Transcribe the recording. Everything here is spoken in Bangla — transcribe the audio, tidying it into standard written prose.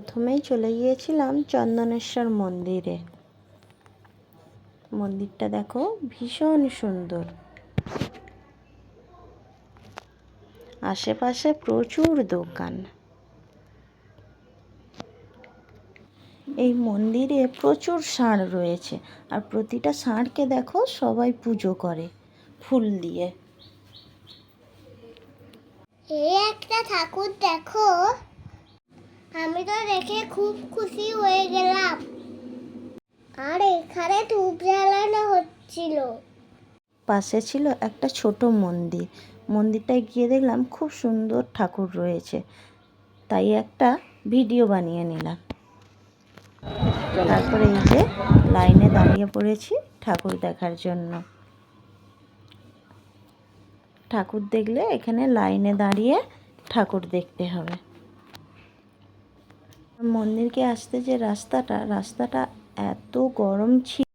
প্রথমেই চলে গিয়েছিলাম চন্দনেশ্বর মন্দিরে। মন্দিরটা দেখো ভীষণ সুন্দর, আশেপাশে প্রচুর দোকান। এই মন্দিরে প্রচুর ষাঁড় রয়েছে, আর প্রতিটা ষাঁড়কে দেখো সবাই পুজো করে ফুল দিয়ে। এই একটা ঠাকুর দেখো, আমি তো দেখে খুব খুশি হয়ে গেলাম। আর এখানে ধূপ জ্বালানো হচ্ছিল। পাশে ছিল একটা ছোট মন্দির। মন্দিরটায় গিয়ে দেখলাম খুব সুন্দর ঠাকুর রয়েছে, তাই একটা ভিডিও বানিয়ে নিলাম। তারপরে এই যে লাইনে দাঁড়িয়ে পড়েছি ঠাকুর দেখার জন্য। ঠাকুর দেখলে এখানে লাইনে দাঁড়িয়ে ঠাকুর দেখতে হবে। মন্দিরকে আসতে যে রাস্তাটা এত গরম ছিল।